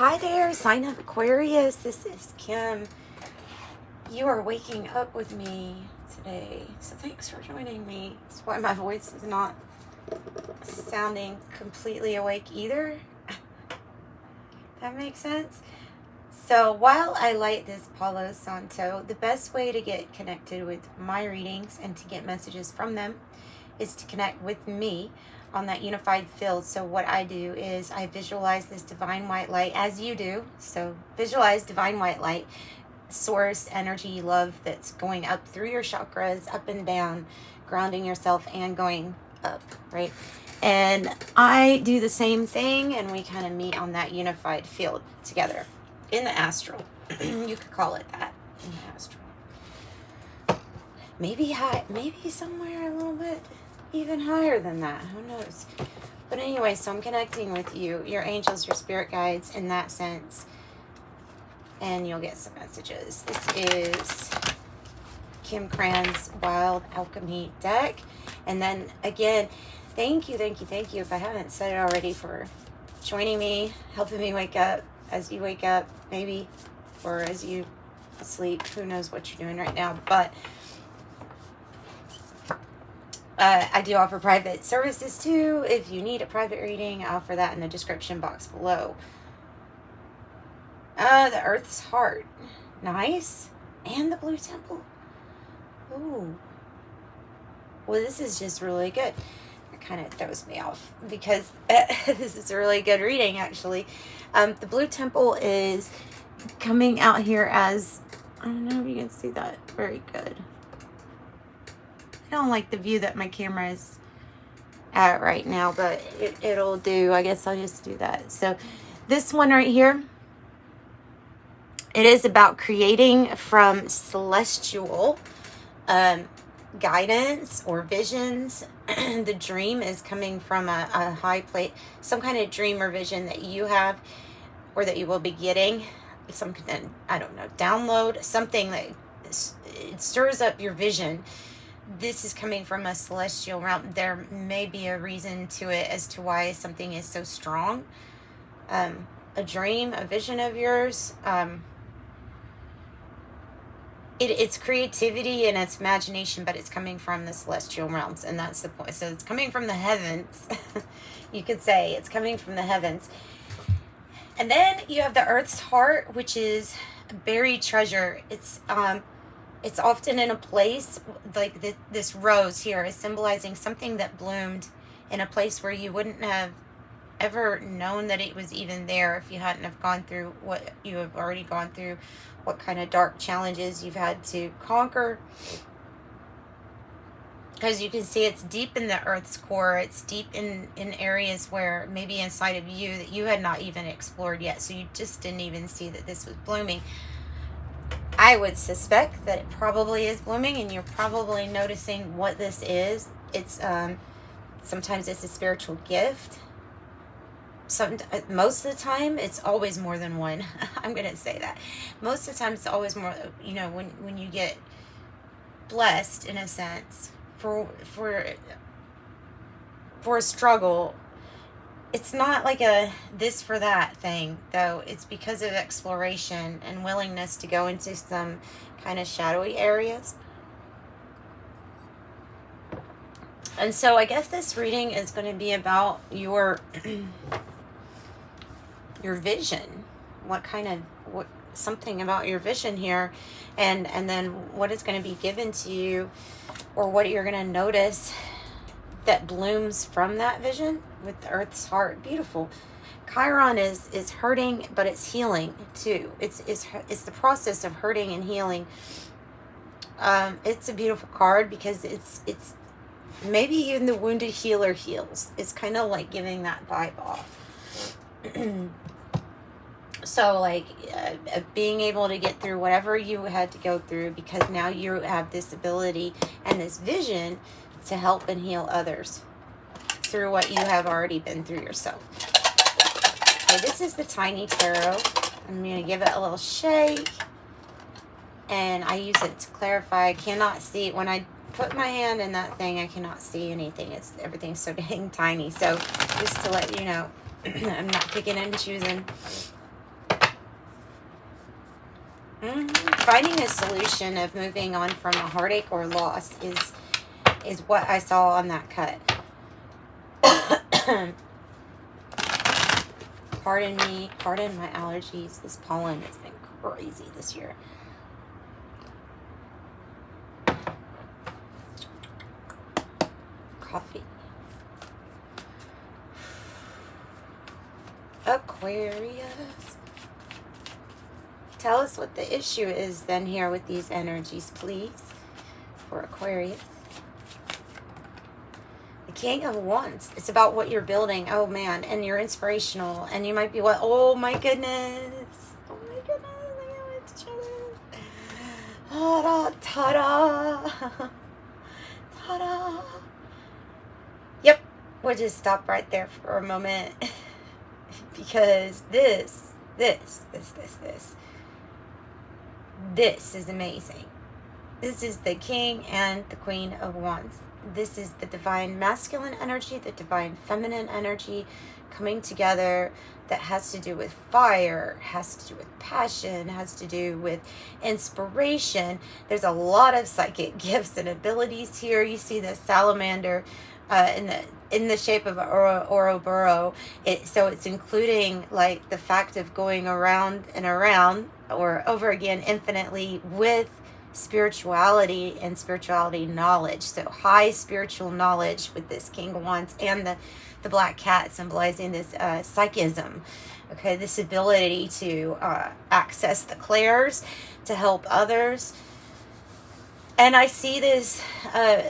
Hi there, sign of Aquarius. This is Kim. You are waking up with me today, so thanks for joining me. That's why my voice is not sounding completely awake either. That makes sense. So while I light this Palo Santo, the best way to get connected with my readings and to get messages from them is to connect with me on that unified field. So what I do is I visualize this divine white light as you do. So visualize divine white light, source energy, love that's going up through your chakras, up and down, grounding yourself and going up, right? And I do the same thing, and we kind of meet on that unified field together in the astral. You could call it that, in the astral. Maybe high, maybe somewhere a little bit even higher than that, who knows? But anyway, so I'm connecting with you, your angels, your spirit guides in that sense, and you'll get some messages. This is Kim Krans Wild Alchemy deck. And then again, thank you if I haven't said it already, for joining me, helping me wake up as you wake up, maybe, or as you sleep. Who knows what you're doing right now, but I do offer private services too. If you need a private reading, I offer that in the description box below. The Earth's Heart. Nice. And the Blue Temple. Ooh. Well, this is just really good. It kind of throws me off because this is a really good reading, actually. The Blue Temple is coming out here as, I don't know if you can see that very good. I don't like the view that my camera is at right now, but it'll do. I guess I'll just do that. So this one right here, it is about creating from celestial guidance or visions. The dream is coming from a high place, some kind of dream or vision that you have or that you will be getting. Some, I don't know, download, something that it stirs up your vision. This is coming from a celestial realm. There may be a reason to it as to why something is so strong. A dream, a vision of yours. It's creativity and it's imagination, but it's coming from the celestial realms, and that's the point. So it's coming from the heavens. You could say it's coming from the heavens. And then you have the Earth's Heart, which is buried treasure. It's often in a place like this rose here is symbolizing something that bloomed in a place where you wouldn't have ever known that it was even there if you hadn't have gone through what you have already gone through, what kind of dark challenges you've had to conquer. Because you can see it's deep in the Earth's core. It's deep in areas where maybe inside of you that you had not even explored yet. So you just didn't even see that this was blooming. I would suspect that it probably is blooming, and you're probably noticing what this is. It's sometimes it's a spiritual gift. Most of the time, it's always more than one. I'm gonna say that. Most of the time, it's always more. You know, when you get blessed in a sense for a struggle. It's not like a this for that thing, though. It's because of exploration and willingness to go into some kind of shadowy areas. And so I guess this reading is going to be about your your vision. Something about your vision here, and then what is going to be given to you, or what you're going to notice that blooms from that vision with the Earth's Heart. Beautiful. Chiron is hurting, but it's healing too. It's the process of hurting and healing. It's a beautiful card because it's maybe even the wounded healer heals. It's kind of like giving that vibe off. So like being able to get through whatever you had to go through, because now you have this ability and this vision to help and heal others through what you have already been through yourself. Okay, this is the Tiny Tarot. I'm going to give it a little shake, and I use it to clarify. I cannot see when I put my hand in that thing. I cannot see anything. Everything's so dang tiny. So just to let you know, I'm not picking and choosing. Finding a solution of moving on from a heartache or loss is what I saw on that cut. Pardon me, pardon my allergies. This pollen has been crazy this year. Coffee. Aquarius. Tell us what the issue is then here with these energies, please, for Aquarius. The King of Wands. It's about what you're building. Oh, man. And you're inspirational. And you might be what? Oh, my goodness. Oh, my goodness. I can't wait to show this. Ta-da. Ta-da. Ta-da. Yep. We'll just stop right there for a moment. Because this is amazing. This is the King and the Queen of Wands. This is the divine masculine energy, the divine feminine energy coming together that has to do with fire, has to do with passion, has to do with inspiration. There's a lot of psychic gifts and abilities here. You see the salamander in the shape of an Ouroboros. So it's including like the fact of going around and around or over again infinitely with spirituality and spirituality knowledge. So high spiritual knowledge with this King of Wands and the black cat symbolizing this psychism. Okay, this ability to access the clairs, to help others. And I see this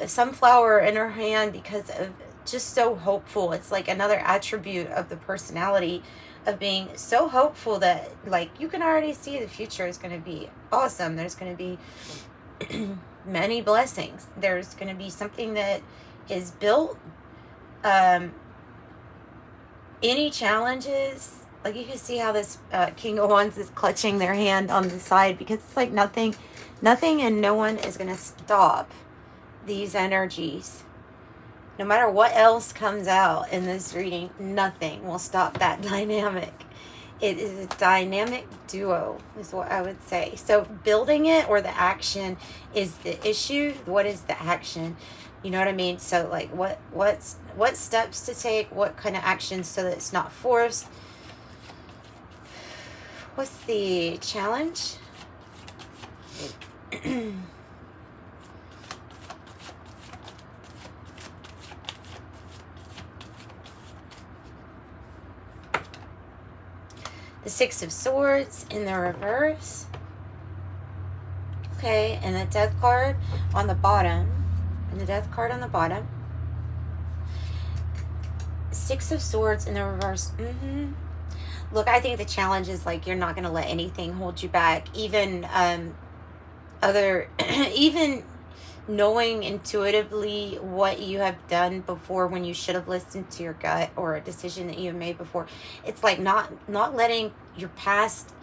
sunflower in her hand because of just so hopeful. It's like another attribute of the personality of being so hopeful that like you can already see the future is going to be awesome. There's going to be many blessings. There's going to be something that is built. Any challenges, like you can see how this King of Wands is clutching their hand on the side because it's like nothing and no one is going to stop these energies. No matter what else comes out in this reading, nothing will stop that dynamic. It is a dynamic duo, is what I would say. So building it or the action is the issue. What is the action? You know what I mean? So like what steps to take, what kind of actions so that it's not forced. What's the challenge? The Six of Swords in the reverse. Okay, and the Death card on the bottom. And the Death card on the bottom. Six of Swords in the reverse. Look, I think the challenge is like you're not going to let anything hold you back. Even even knowing intuitively what you have done before when you should have listened to your gut, or a decision that you have made before. It's like not letting your past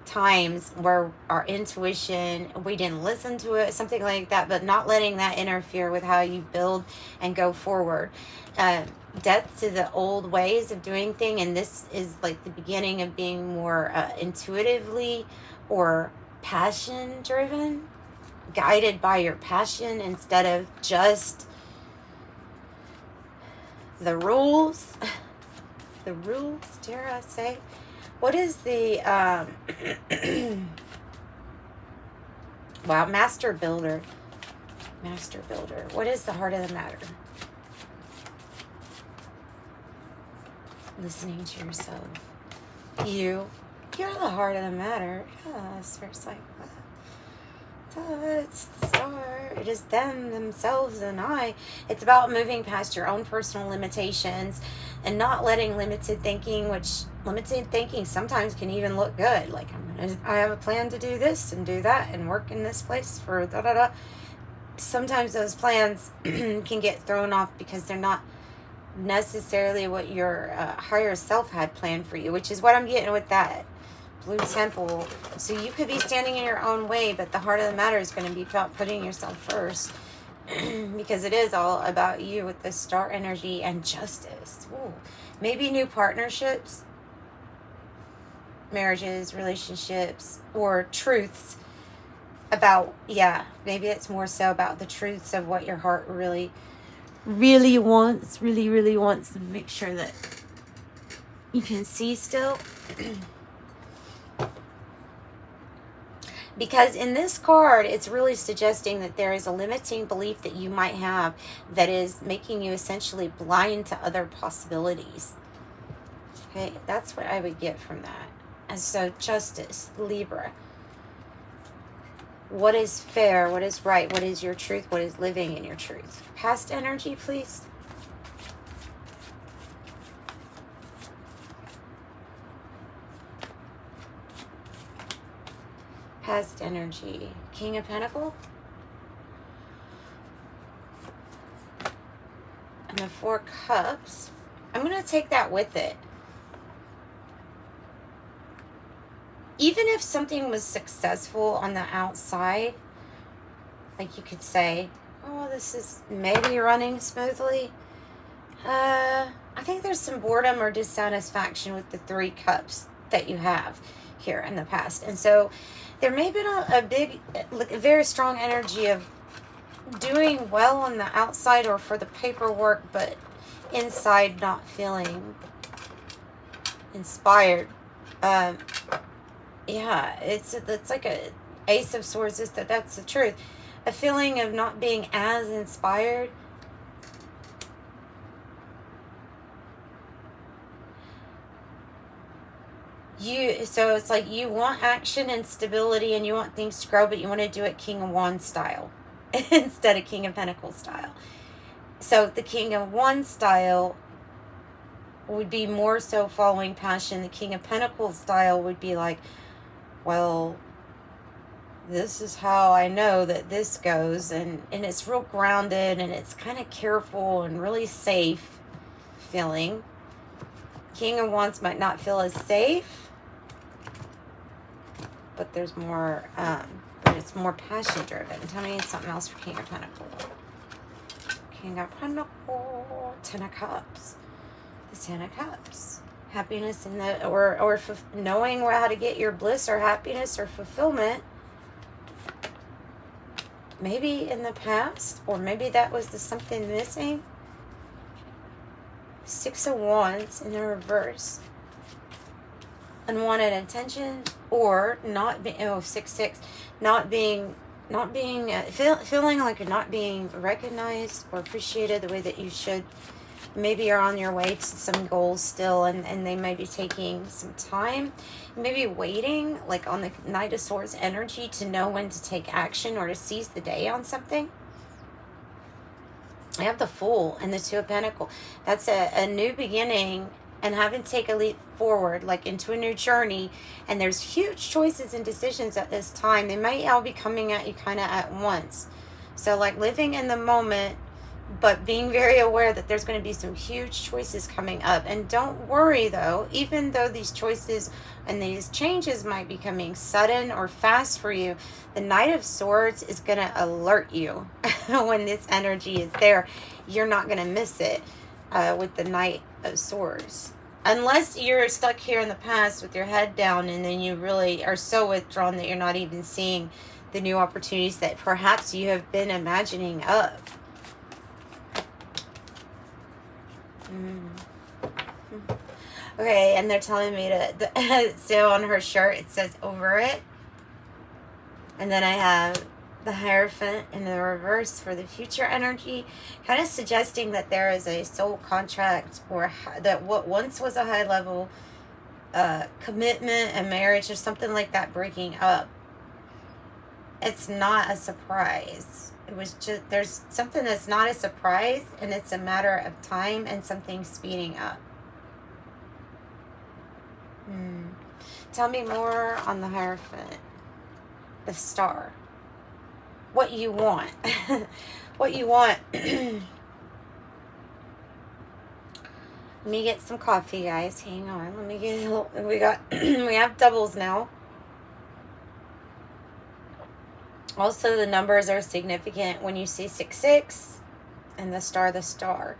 times where our intuition, we didn't listen to it, something like that, but not letting that interfere with how you build and go forward. Death to the old ways of doing things, and this is like the beginning of being more intuitively or passion driven, guided by your passion instead of just the rules. The rules, dare I say. What is the wow, Master Builder. Master Builder. What is the heart of the matter? Listening to yourself. You're the heart of the matter. Yes, first like that. It's the star. It is them, themselves, and I. It's about moving past your own personal limitations and not letting limited thinking, which limited thinking sometimes can even look good. Like I have a plan to do this and do that and work in this place for da da da. Sometimes those plans can get thrown off because they're not necessarily what your higher self had planned for you, which is what I'm getting with that Blue Temple. So you could be standing in your own way, but the heart of the matter is going to be about putting yourself first because it is all about you with the star energy and justice. Ooh. Maybe new partnerships. marriages, relationships, or truths about, yeah, maybe it's more so about the truths of what your heart really wants, really wants to make sure that you can see still. Because in this card, it's really suggesting that there is a limiting belief that you might have that is making you essentially blind to other possibilities. Okay, that's what I would get from that. And so justice, Libra. What is fair? What is right? What is your truth? What is living in your truth? Past energy, please. Past energy. King of Pentacles. And the Four Cups. I'm going to take that with it. Even if something was successful on the outside, like you could say, oh, this is maybe running smoothly. I think there's some boredom or dissatisfaction with the Three Cups that you have here in the past. And so there may have been a very strong energy of doing well on the outside or for the paperwork, but inside not feeling inspired. Yeah, it's like a Ace of Swords. That's the truth. A feeling of not being as inspired. So it's like you want action and stability and you want things to grow, but you want to do it King of Wands style instead of King of Pentacles style. So the King of Wands style would be more so following passion. The King of Pentacles style would be like, well, this is how I know that this goes. And it's real grounded and it's kind of careful and really safe feeling. King of Wands might not feel as safe, but there's more, but it's more passion driven. Tell me something else for King of Pentacles. King of Pentacles, Ten of Cups. The Ten of Cups. Happiness in the, or knowing how to get your bliss or happiness or fulfillment. Maybe in the past, or maybe that was something missing. Six of Wands in the reverse. Unwanted attention, or not being, 6-6, feeling like you're not being recognized or appreciated the way that you should. Maybe you're on your way to some goals still, and they may be taking some time. Maybe waiting, like on the Knight of Swords energy, to know when to take action or to seize the day on something. I have the Fool and the Two of Pentacles. That's a new beginning and having to take a leap forward, like into a new journey. And there's huge choices and decisions at this time. They might all be coming at you kind of at once. So like living in the moment, but being very aware that there's going to be some huge choices coming up. And don't worry though, even though these choices and these changes might be coming sudden or fast for you, the Knight of Swords is going to alert you when this energy is there. You're not going to miss it with the Knight of Swords. Unless you're stuck here in the past with your head down and then you really are so withdrawn that you're not even seeing the new opportunities that perhaps you have been imagining of. Okay, and they're telling me to so on her shirt it says over it. And then I have the Hierophant in the reverse for the future energy, kind of suggesting that there is a soul contract, or that what once was a high level commitment, a marriage or something like that breaking up. It's not a surprise. It was just, there's something that's not a surprise, and it's a matter of time and something speeding up. Tell me more on the Hierophant. The Star. What you want. What you want. Let me get some coffee, guys. Hang on. Let me get a little, we have doubles now. Also, the numbers are significant when you see 6-6 and the star.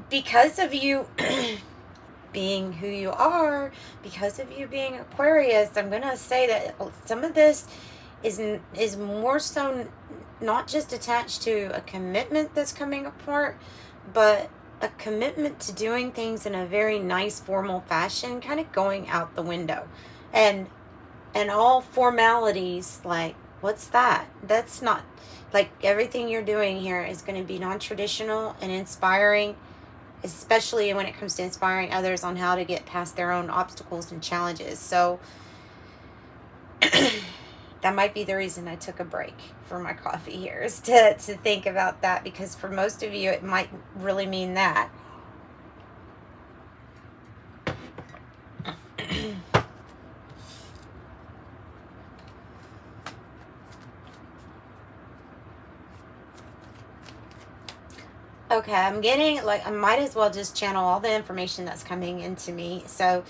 Because of you being who you are, because of you being Aquarius, I'm going to say that some of this is more so not just attached to a commitment that's coming apart, but a commitment to doing things in a very nice formal fashion kind of going out the window. And all formalities, like, what's that? That's not, like, everything you're doing here is going to be non-traditional and inspiring, especially when it comes to inspiring others on how to get past their own obstacles and challenges. So that might be the reason I took a break for my coffee here, is to think about that, because for most of you it might really mean that. Okay, I'm getting, like, I might as well just channel all the information that's coming into me. So,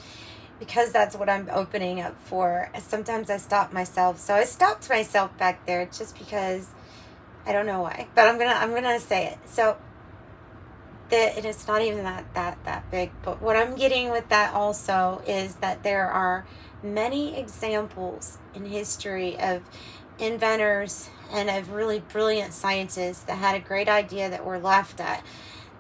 because that's what I'm opening up for, sometimes I stop myself. So I stopped myself back there just because, I don't know why, but I'm gonna say it. So, and it's not even that big, but what I'm getting with that also is that there are many examples in history of inventors and of really brilliant scientists that had a great idea that were laughed at.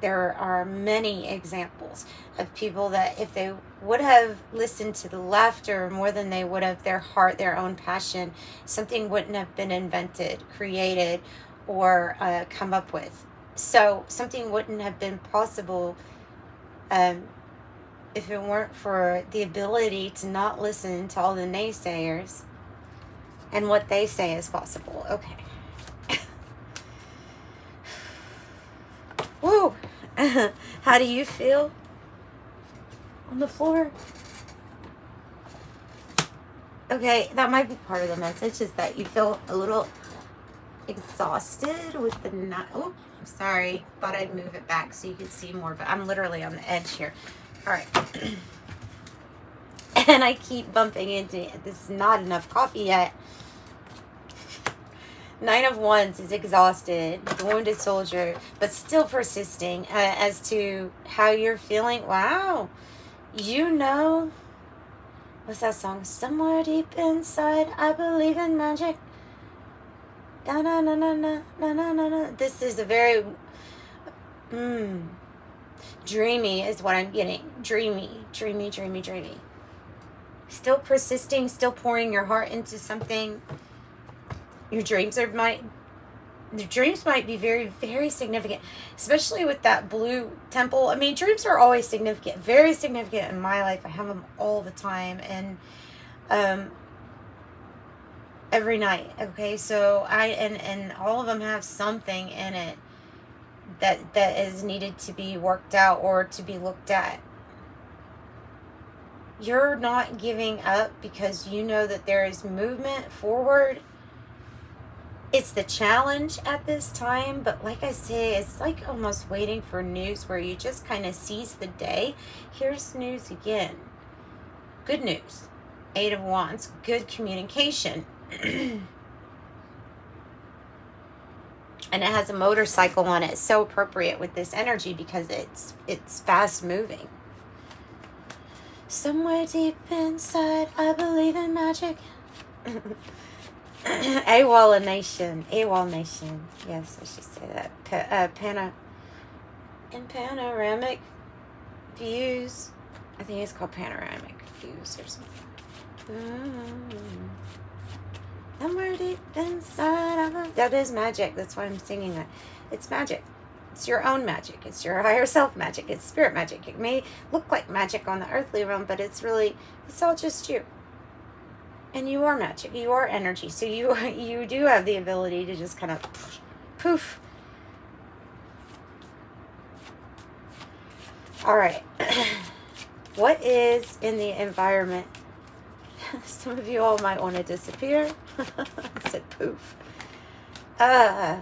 There are many examples of people that, if they would have listened to the laughter more than they would have their heart, their own passion, something wouldn't have been invented, created, or come up with. So something wouldn't have been possible if it weren't for the ability to not listen to all the naysayers and what they say is possible. Okay. Woo! How do you feel on the floor? Okay, that might be part of the message, is that you feel a little exhausted with the night. Oh, I'm sorry. Thought I'd move it back so you could see more, but I'm literally on the edge here. All right. And I keep bumping into it. This is not enough coffee yet. Nine of Wands is exhausted, the wounded soldier, but still persisting as to how you're feeling. Wow. You know, what's that song? Somewhere deep inside, I believe in magic. Da na na na na na na na na. This is a very dreamy is what I'm getting. Dreamy. Still persisting, still pouring your heart into something. Your dreams might be very, very significant, especially with that blue temple. I mean, dreams are always significant, very significant in my life. I have them all the time, and every night. Okay, so and all of them have something in it that is needed to be worked out or to be looked at. You're not giving up because you know that there is movement forward. It's the challenge at this time, but like I say, it's like almost waiting for news where you just kind of seize the day. Here's news again. Good news. 8 of Wands. Good communication. And it has a motorcycle on it. It's so appropriate with this energy because it's fast moving. Somewhere deep inside, I believe in magic. AWOL Nation. Yes, I should say that. Panoramic views. I think it's called panoramic views or something. Somewhere deep inside. That is magic. That's why I'm singing that. It's magic. It's your own magic. It's your higher self magic. It's spirit magic. It may look like magic on the earthly realm, but it's all just you. And you are magic. You are energy. So you do have the ability to just kind of poof. All right. What is in the environment? Some of you all might want to disappear. I said poof. Yeah.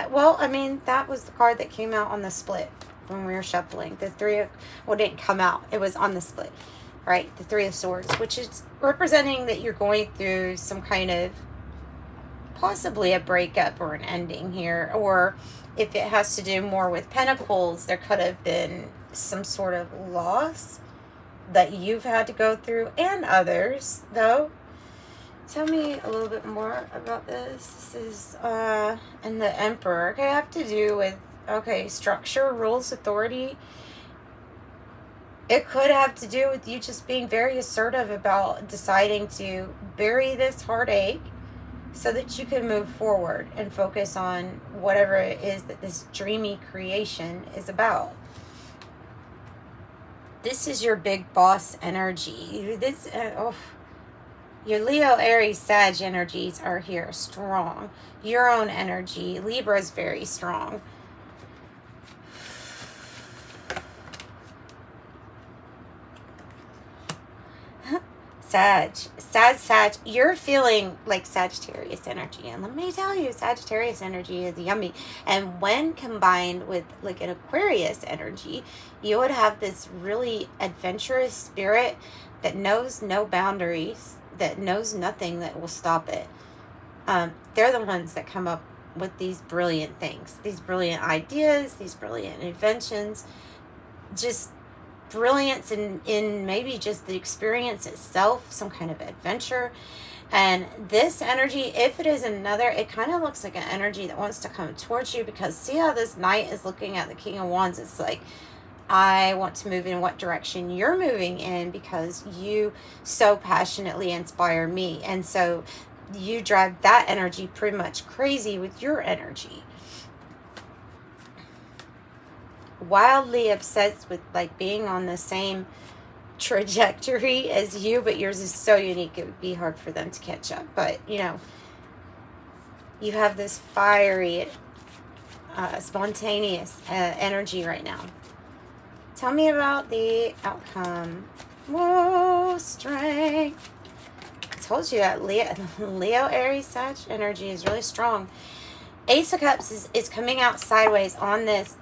Well, I mean, that was the card that came out on the split when we were shuffling. The it didn't come out. It was on the split. Right, the 3 of Swords, which is representing that you're going through some kind of possibly a breakup or an ending here. Or if it has to do more with pentacles, there could have been some sort of loss that you've had to go through, and others, though. Tell me a little bit more about this. This is, and the Emperor. Okay, have to do with, okay, structure, rules, authority. It could have to do with you just being very assertive about deciding to bury this heartache so that you can move forward and focus on whatever it is that this dreamy creation is about. This is your big boss energy. This, your Leo, Aries, Sag energies are here strong. Your own energy, Libra, is very strong. Sag, you're feeling like Sagittarius energy. And let me tell you, Sagittarius energy is yummy. And when combined with like an Aquarius energy, you would have this really adventurous spirit that knows no boundaries, that knows nothing that will stop it. They're the ones that come up with these brilliant things, these brilliant ideas, these brilliant inventions, just brilliance in maybe just the experience itself, some kind of adventure. And this energy, if it is another, it kind of looks like an energy that wants to come towards you, because see how this Knight is looking at the King of Wands. It's like, I want to move in what direction you're moving in, because you so passionately inspire me. And so you drive that energy pretty much crazy with your energy. Wildly obsessed with like being on the same trajectory as you, but yours is so unique it would be hard for them to catch up. But you know, you have this fiery spontaneous energy right now. Tell me about the outcome. Whoa, strength. I told you that Leo, Aries, Sag energy is really strong. Ace of Cups is coming out sideways on this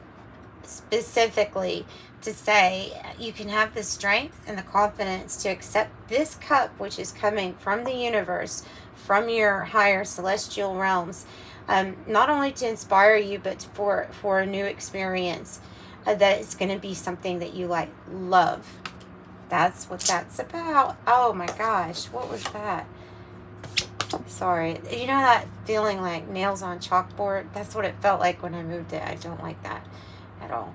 specifically to say you can have the strength and the confidence to accept this cup, which is coming from the universe, from your higher celestial realms, not only to inspire you, but for a new experience that is going to be something that you like, love. That's what that's about. Oh my gosh, what was that? Sorry. You know that feeling like nails on chalkboard? That's what it felt like when I moved it. I don't like that at all.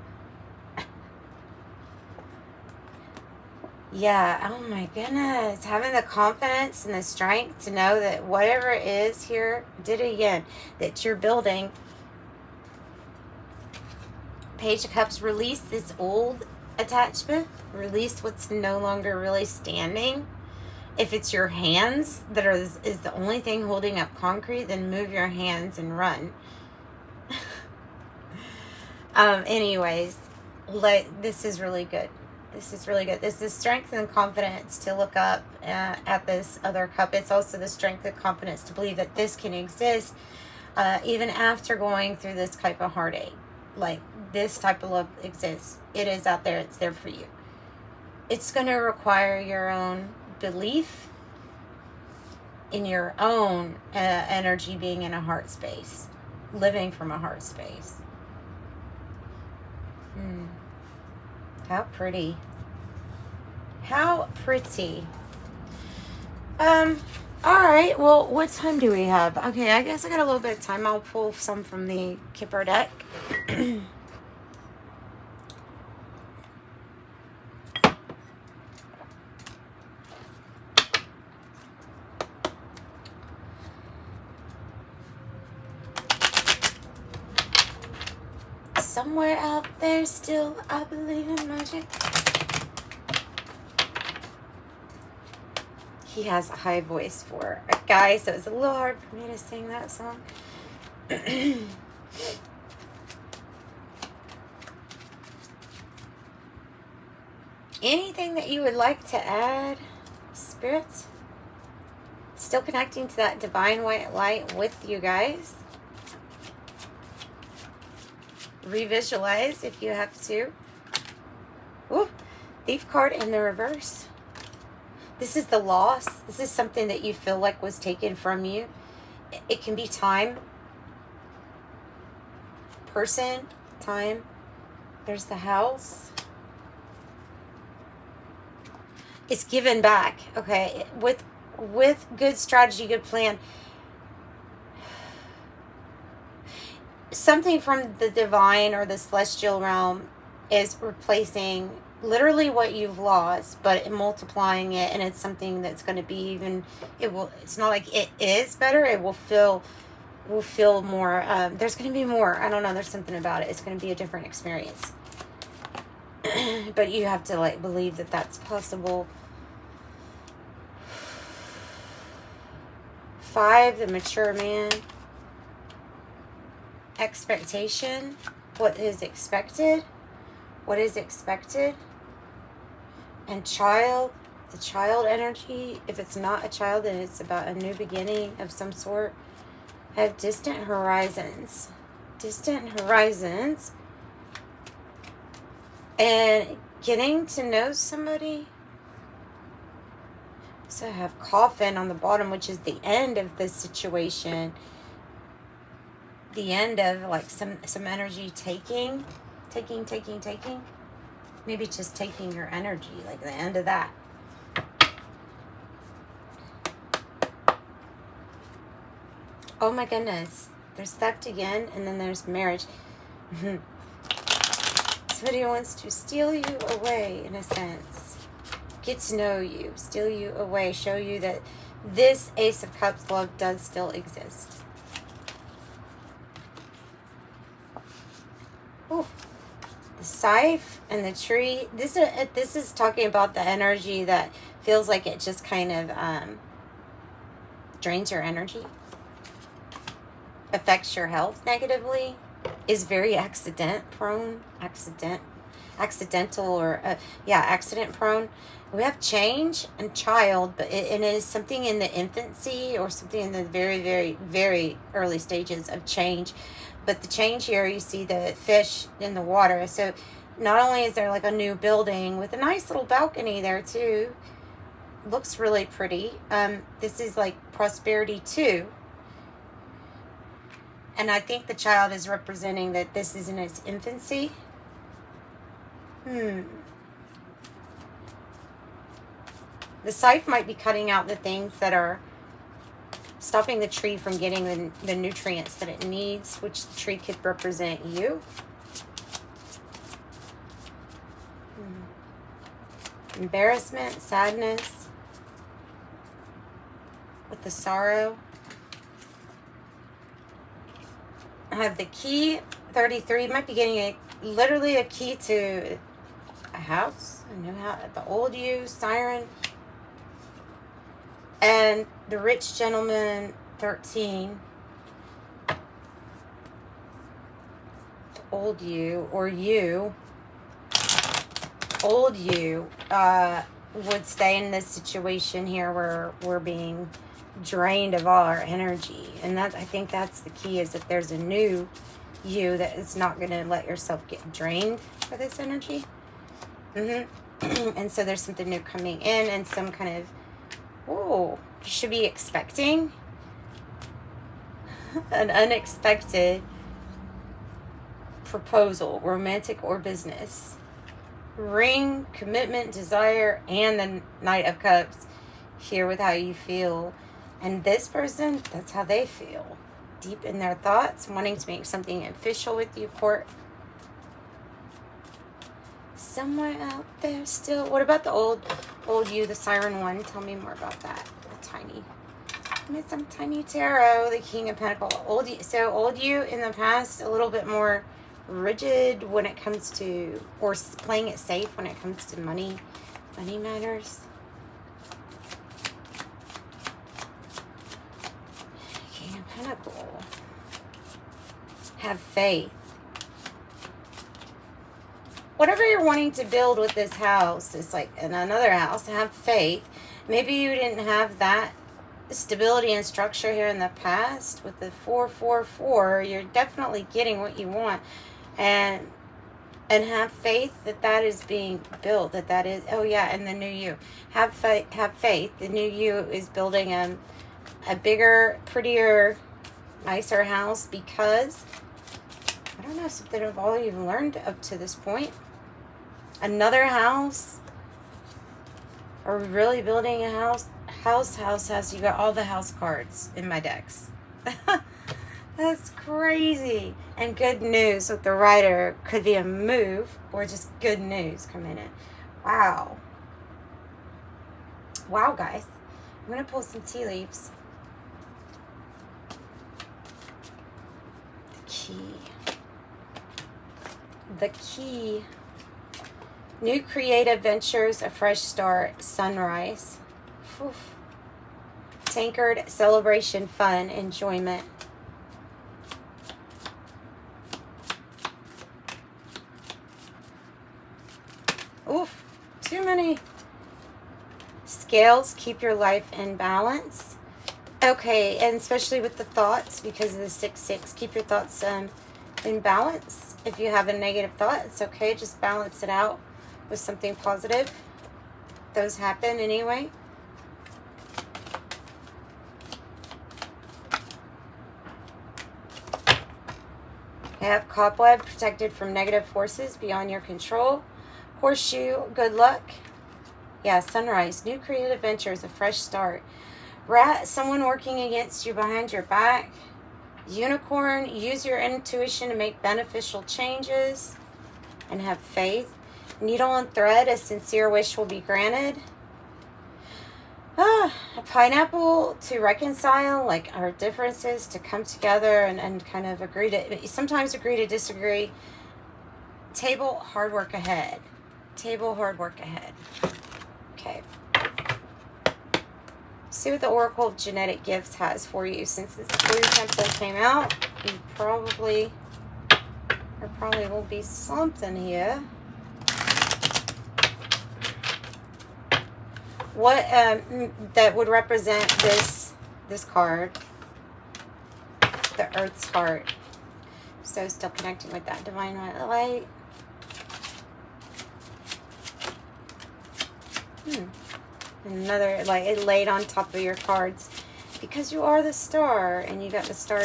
Yeah, oh my goodness. Having the confidence and the strength to know that whatever it is here, did it again, that you're building. Page of Cups, release this old attachment. Release what's no longer really standing. If it's your hands that is the only thing holding up concrete, then move your hands and run. Anyways, this is really good. This is really good. This is strength and confidence to look up at this other cup. It's also the strength and confidence to believe that this can exist even after going through this type of heartache. Like, this type of love exists. It is out there. It's there for you. It's going to require your own belief in your own energy, being in a heart space, living from a heart space. How pretty. How pretty. All right. Well, what time do we have? Okay, I guess I got a little bit of time. I'll pull some from the Kipper deck. Somewhere out there still, I believe in magic. He has a high voice for a guy, so it's a little hard for me to sing that song. Anything that you would like to add, spirits? Still connecting to that divine white light with you guys. Revisualize if you have to. Ooh, Thief card in the reverse. This is the loss. This is something that you feel like was taken from you. It can be time, person, time. There's the house. It's given back, okay? With good strategy, good plan. Something from the divine or the celestial realm is replacing literally what you've lost, but multiplying it, and it's something that's going to be even, it's not like it is better, it will feel more, there's going to be more, I don't know, there's something about it, it's going to be a different experience. But you have to like believe that that's possible. 5, the mature man. Expectation. What is expected? What is expected? And child. The child energy. If it's not a child, then it's about a new beginning of some sort. I have distant horizons. Distant horizons. And getting to know somebody. So I have coffin on the bottom, which is the end of the situation. The end of like some energy taking. Maybe just taking your energy, like the end of that. Oh my goodness. There's theft again, and then there's marriage. Somebody wants to steal you away, in a sense. Get to know you, steal you away, show you that this Ace of Cups love does still exist. Ooh. The scythe and the tree. This is talking about the energy that feels like it just kind of drains your energy, affects your health negatively, is very accident prone, accidental or accident prone. We have change and child, but it is something in the infancy or something in the very, very, very early stages of change. But the change here, you see the fish in the water. So not only is there like a new building with a nice little balcony there too, looks really pretty. This is like prosperity too. And I think the child is representing that this is in its infancy. The scythe might be cutting out the things that are stopping the tree from getting the nutrients that it needs, which the tree could represent you. Embarrassment, sadness, with the sorrow. I have the key, 33. You might be getting literally a key to a house, a new house, the old you, siren. And the rich gentleman, 13. The old you, or you, old you, would stay in this situation here where we're being drained of all our energy. And that, I think that's the key, is that there's a new you that is not going to let yourself get drained by this energy. And so there's something new coming in, and some kind of, you should be expecting an unexpected proposal, romantic or business. Ring, commitment, desire, and the Knight of Cups here with how you feel. And this person, that's how they feel. Deep in their thoughts, wanting to make something official with you, court. Somewhere out there still. What about the old you, the siren one? Tell me more about that. The tiny. Some tiny tarot, the King of Pentacles. Old you in the past, a little bit more rigid when it comes to, or playing it safe when it comes to money matters. King of Pentacles. Have faith. Whatever you're wanting to build with this house, it's like in another house, have faith. Maybe you didn't have that stability and structure here in the past. With the 444, you're definitely getting what you want. And have faith that that is being built, that is, and the new you. Have faith. The new you is building a bigger, prettier, nicer house because, I don't know, something I've all even learned up to this point. Another house. Are we really building a house? House. You got all the house cards in my decks. That's crazy. And good news with the rider. Could be a move or just good news coming in. Wow. Wow, guys. I'm going to pull some tea leaves. The key. New creative ventures, a fresh start, sunrise. Oof. Tankard, celebration, fun, enjoyment. Oof, too many. Scales, keep your life in balance. Okay, and especially with the thoughts, because of the 6-6, keep your thoughts in balance. If you have a negative thought, it's okay, just balance it out with something positive. Those happen anyway. I have cobweb, protected from negative forces beyond your control. Horseshoe, good luck. Yeah, sunrise, new creative ventures, a fresh start. Rat, someone working against you behind your back. Unicorn, use your intuition to make beneficial changes and have faith. Needle and thread, a sincere wish will be granted. A pineapple, to reconcile, like our differences, to come together and kind of agree to, sometimes agree to disagree. Table, hard work ahead. Table, hard work ahead. Okay. See what the Oracle of Genetic Gifts has for you. Since this Blue Temple came out, there probably will be something here. What that would represent this card, the Earth's heart. So still connecting with that divine light. Another, like, it laid on top of your cards because you are the star, and you got the star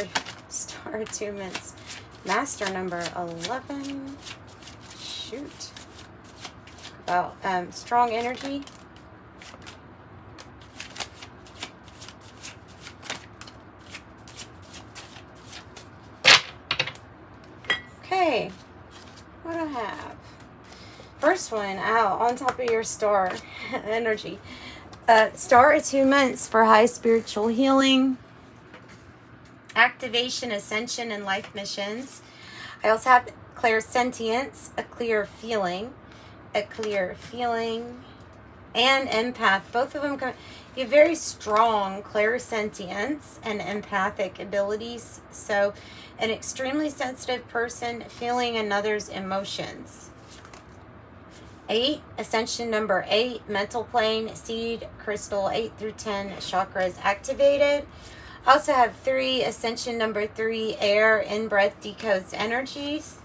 attunements. Master number 11. Shoot. About strong energy. Okay, what do I have? First one out on top of your star energy. Star attunements for high spiritual healing, activation, ascension, and life missions. I also have clairsentience, a clear feeling, and empath. Both of them come. You have very strong clairsentience and empathic abilities. So, an extremely sensitive person feeling another's emotions. 8, ascension number 8, mental plane, seed, crystal, 8 through 10, chakras activated. Also have 3, ascension number 3, air, in-breath decodes energies.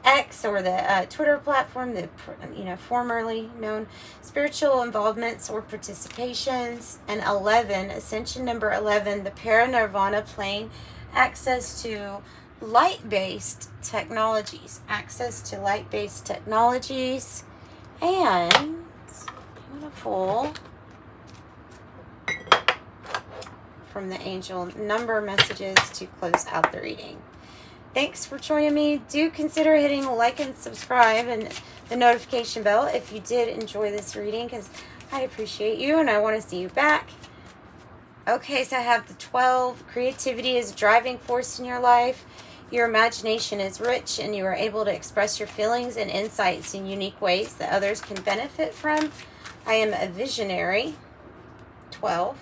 X, or the Twitter platform, the formerly known, spiritual involvements or participations. And 11, ascension number 11, the paranirvana plane, access to light-based technologies. And I'm going to pull from the angel number messages to close out the reading. Thanks for joining me. Do consider hitting like and subscribe and the notification bell if you did enjoy this reading, because I appreciate you and I want to see you back. Okay, so I have the 12. Creativity is a driving force in your life. Your imagination is rich and you are able to express your feelings and insights in unique ways that others can benefit from. I am a visionary. 12.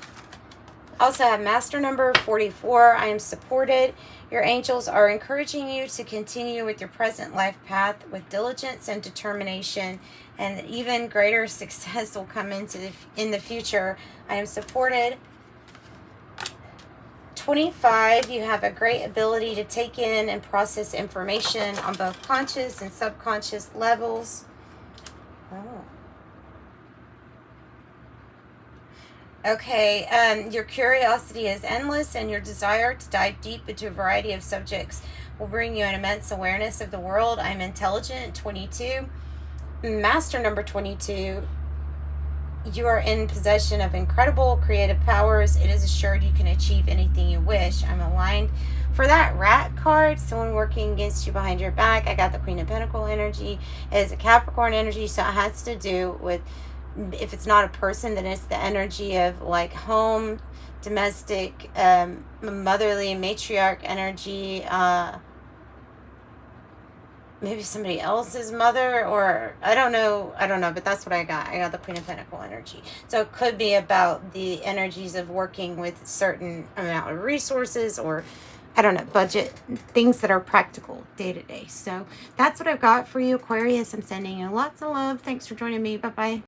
Also have master number 44. I am supported. Your angels are encouraging you to continue with your present life path with diligence and determination, and even greater success will come in the future. I am supported. 25, you have a great ability to take in and process information on both conscious and subconscious levels. Okay, your curiosity is endless, and your desire to dive deep into a variety of subjects will bring you an immense awareness of the world. I'm intelligent, 22. Master number 22. You are in possession of incredible creative powers. It is assured you can achieve anything you wish. I'm aligned for that rat card. Someone working against you behind your back. I got the Queen of Pentacle energy. It is a Capricorn energy, so it has to do with, if it's not a person, then it's the energy of like home, domestic, motherly, matriarch energy, maybe somebody else's mother, or I don't know, but that's what I got the Queen of Pentacle energy. So it could be about the energies of working with certain amount of resources, or I don't know, budget, things that are practical day to day. So that's what I've got for you, Aquarius. I'm sending you lots of love. Thanks for joining me. Bye bye.